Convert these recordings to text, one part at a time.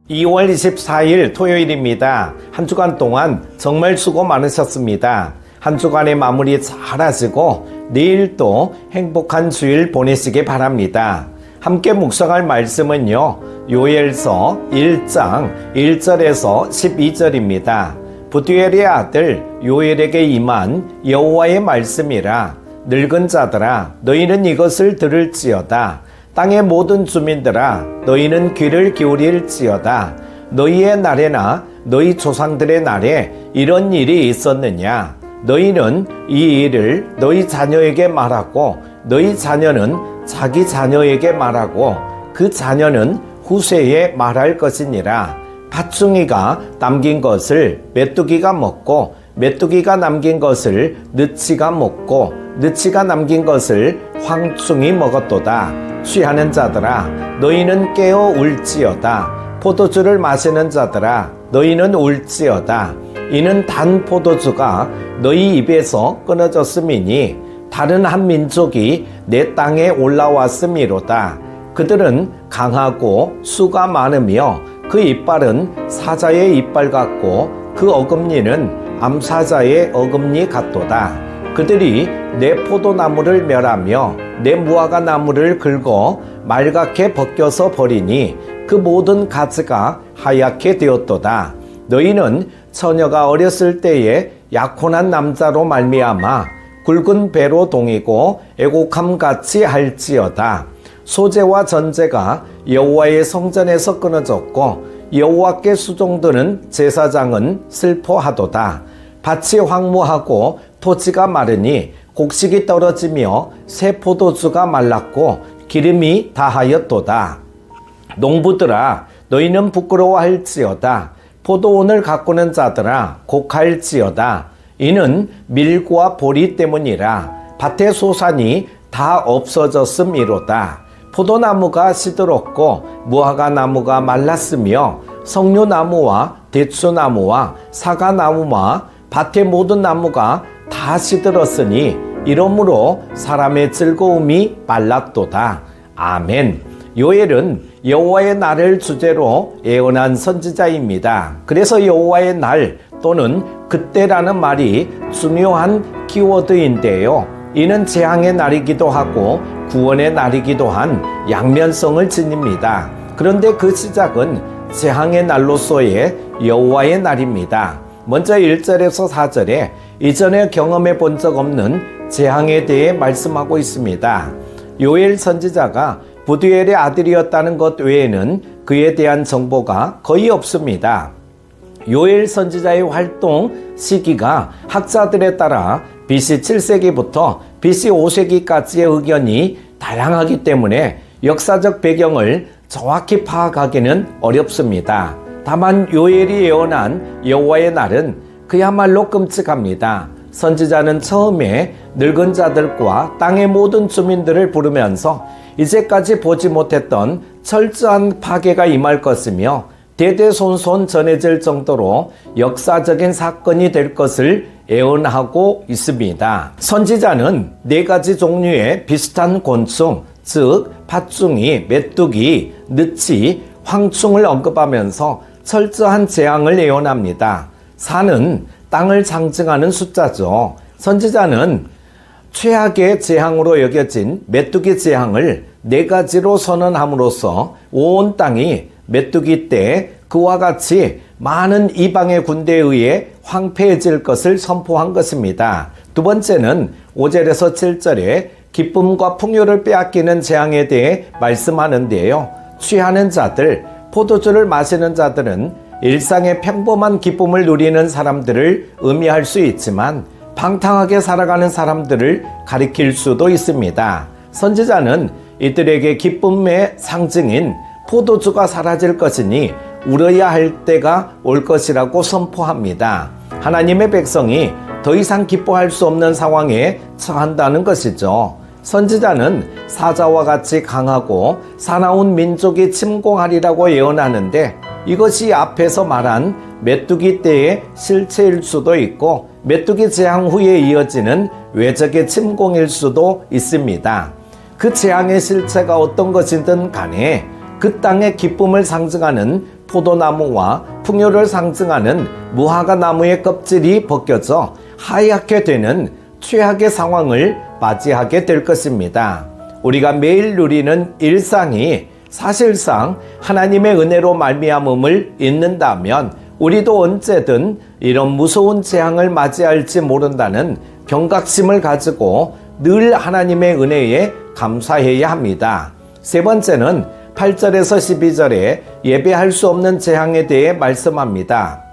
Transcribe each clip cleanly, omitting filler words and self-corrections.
2월 24일 토요일입니다. 한 주간 동안 정말 수고 많으셨습니다. 한 주간의 마무리 잘 하시고 내일 또 행복한 주일 보내시기 바랍니다. 함께 묵상할 말씀은요, 요엘서 1장 1절에서 12절입니다. 부두엘의 아들 요엘에게 임한 여호와의 말씀이라. 늙은 자들아, 너희는 이것을 들을지어다. 땅의 모든 주민들아, 너희는 귀를 기울일지어다. 너희의 날에나 너희 조상들의 날에 이런 일이 있었느냐? 너희는 이 일을 너희 자녀에게 말하고 너희 자녀는 자기 자녀에게 말하고 그 자녀는 후세에 말할 것이니라. 팥중이가 남긴 것을 메뚜기가 먹고 메뚜기가 남긴 것을 느치가 먹고 느치가 남긴 것을 황충이 먹었도다. 취하는 자들아, 너희는 깨어 울지어다. 포도주를 마시는 자들아, 너희는 울지어다. 이는 단 포도주가 너희 입에서 끊어졌음이니 다른 한 민족이 내 땅에 올라왔음이로다. 그들은 강하고 수가 많으며 그 이빨은 사자의 이빨 같고 그 어금니는 암사자의 어금니 같도다. 그들이 내 포도나무를 멸하며 내 무화과 나무를 긁어 말갛게 벗겨서 버리니 그 모든 가지가 하얗게 되었도다. 너희는 처녀가 어렸을 때에 약혼한 남자로 말미암아 굵은 배로 동이고 애곡함같이 할지어다. 소재와 전제가 여호와의 성전에서 끊어졌고 여호와께 수종드는 제사장은 슬퍼하도다. 밭이 황무하고 토지가 마르니 곡식이 떨어지며 새 포도주가 말랐고 기름이 다하였도다. 농부들아, 너희는 부끄러워할지어다. 포도원을 가꾸는 자들아, 곡할지어다. 이는 밀과 보리 때문이라. 밭의 소산이 다 없어졌음이로다. 포도나무가 시들었고 무화과 나무가 말랐으며 석류나무와 대추나무와 사과나무와 밭의 모든 나무가 다 시들었으니 이러므로 사람의 즐거움이 말랐도다. 아멘. 요엘은 여호와의 날을 주제로 예언한 선지자입니다. 그래서 여호와의 날 또는 그때라는 말이 중요한 키워드인데요. 이는 재앙의 날이기도 하고 구원의 날이기도 한 양면성을 지닙니다. 그런데 그 시작은 재앙의 날로서의 여호와의 날입니다. 먼저 1절에서 4절에 이전에 경험해 본 적 없는 재앙에 대해 말씀하고 있습니다. 요엘 선지자가 부두엘의 아들이었다는 것 외에는 그에 대한 정보가 거의 없습니다. 요엘 선지자의 활동 시기가 학자들에 따라 BC 7세기부터 BC 5세기까지의 의견이 다양하기 때문에 역사적 배경을 정확히 파악하기는 어렵습니다. 다만 요엘이 예언한 여호와의 날은 그야말로 끔찍합니다. 선지자는 처음에 늙은 자들과 땅의 모든 주민들을 부르면서 이제까지 보지 못했던 철저한 파괴가 임할 것이며 대대손손 전해질 정도로 역사적인 사건이 될 것을 예언하고 있습니다. 선지자는 4가지 종류의 비슷한 곤충, 즉 팥중이, 메뚜기, 느치, 황충을 언급하면서 철저한 재앙을 예언합니다. 4는 땅을 상징하는 숫자죠. 선지자는 최악의 재앙으로 여겨진 메뚜기 재앙을 4가지로 선언함으로써 온 땅이 메뚜기 때 그와 같이 많은 이방의 군대에 의해 황폐해질 것을 선포한 것입니다. 두 번째는 5절에서 7절에 기쁨과 풍요를 빼앗기는 재앙에 대해 말씀하는데요. 취하는 자들, 포도주를 마시는 자들은 일상의 평범한 기쁨을 누리는 사람들을 의미할 수 있지만 방탕하게 살아가는 사람들을 가리킬 수도 있습니다. 선지자는 이들에게 기쁨의 상징인 포도주가 사라질 것이니 울어야 할 때가 올 것이라고 선포합니다. 하나님의 백성이 더 이상 기뻐할 수 없는 상황에 처한다는 것이죠. 선지자는 사자와 같이 강하고 사나운 민족이 침공하리라고 예언하는데 이것이 앞에서 말한 메뚜기 때의 실체일 수도 있고 메뚜기 재앙 후에 이어지는 외적의 침공일 수도 있습니다. 그 재앙의 실체가 어떤 것이든 간에 그 땅의 기쁨을 상징하는 포도나무와 풍요를 상징하는 무화과 나무의 껍질이 벗겨져 하얗게 되는 최악의 상황을 맞이하게 될 것입니다. 우리가 매일 누리는 일상이 사실상 하나님의 은혜로 말미암음을 잊는다면 우리도 언제든 이런 무서운 재앙을 맞이할지 모른다는 경각심을 가지고 늘 하나님의 은혜에 감사해야 합니다. 세 번째는 8절에서 12절에 예배할 수 없는 재앙에 대해 말씀합니다.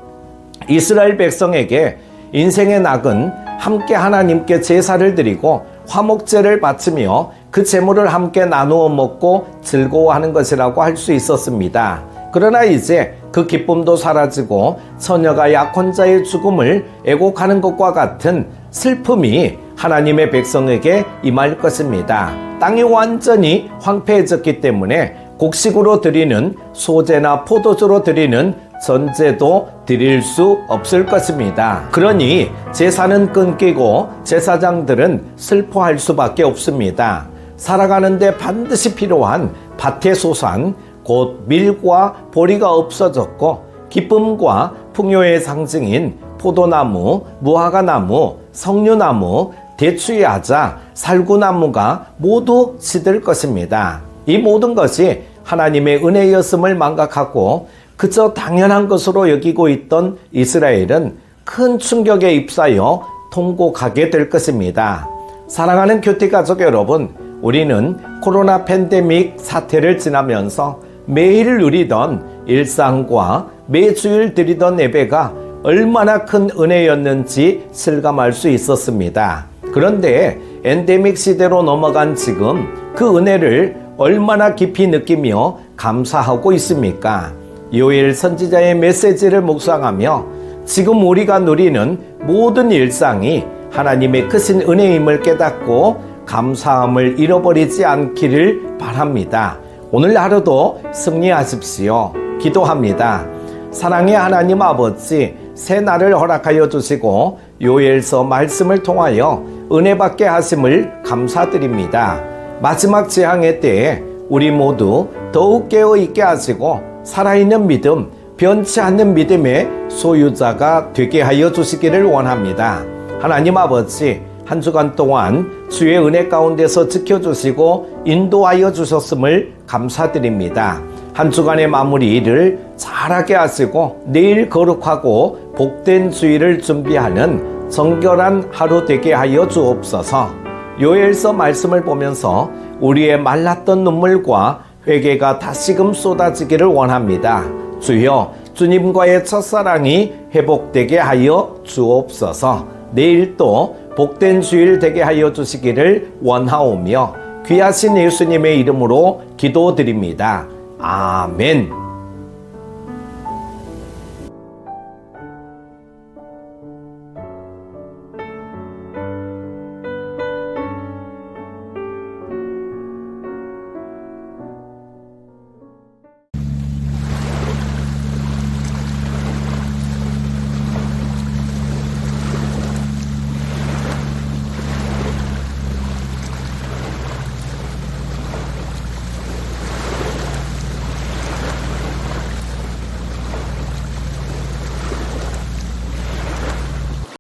이스라엘 백성에게 인생의 낙은 함께 하나님께 제사를 드리고 화목제를 바치며 그 제물을 함께 나누어 먹고 즐거워하는 것이라고 할 수 있었습니다. 그러나 이제 그 기쁨도 사라지고 처녀가 약혼자의 죽음을 애곡하는 것과 같은 슬픔이 하나님의 백성에게 임할 것입니다. 땅이 완전히 황폐해졌기 때문에 곡식으로 드리는 소제나 포도주로 드리는 전제도 드릴 수 없을 것입니다. 그러니 제사는 끊기고 제사장들은 슬퍼할 수밖에 없습니다. 살아가는데 반드시 필요한 밭의 소산, 곧 밀과 보리가 없어졌고 기쁨과 풍요의 상징인 포도나무, 무화과나무, 석류나무, 대추의 아자, 살구나무가 모두 시들 것입니다. 이 모든 것이 하나님의 은혜였음을 망각하고 그저 당연한 것으로 여기고 있던 이스라엘은 큰 충격에 휩싸여 통곡하게 될 것입니다. 사랑하는 큐티 가족 여러분, 우리는 코로나 팬데믹 사태를 지나면서 매일 누리던 일상과 매주일 드리던 예배가 얼마나 큰 은혜였는지 실감할 수 있었습니다. 그런데 엔데믹 시대로 넘어간 지금 그 은혜를 얼마나 깊이 느끼며 감사하고 있습니까? 요엘 선지자의 메시지를 묵상하며 지금 우리가 누리는 모든 일상이 하나님의 크신 은혜임을 깨닫고 감사함을 잃어버리지 않기를 바랍니다. 오늘 하루도 승리하십시오. 기도합니다. 사랑의 하나님 아버지, 새 날을 허락하여 주시고 요엘서 말씀을 통하여 은혜 받게 하심을 감사드립니다. 마지막 재앙의 때에 우리 모두 더욱 깨어있게 하시고 살아있는 믿음, 변치 않는 믿음의 소유자가 되게 하여 주시기를 원합니다. 하나님 아버지, 한 주간 동안 주의 은혜 가운데서 지켜주시고 인도하여 주셨음을 감사드립니다. 한 주간의 마무리 일을 잘하게 하시고 내일 거룩하고 복된 주일을 준비하는 정결한 하루 되게 하여 주옵소서. 요엘서 말씀을 보면서 우리의 말랐던 눈물과 회개가 다시금 쏟아지기를 원합니다. 주여, 주님과의 첫사랑이 회복되게 하여 주옵소서. 내일 또 복된 주일 되게 하여 주시기를 원하오며 귀하신 예수님의 이름으로 기도드립니다. 아멘.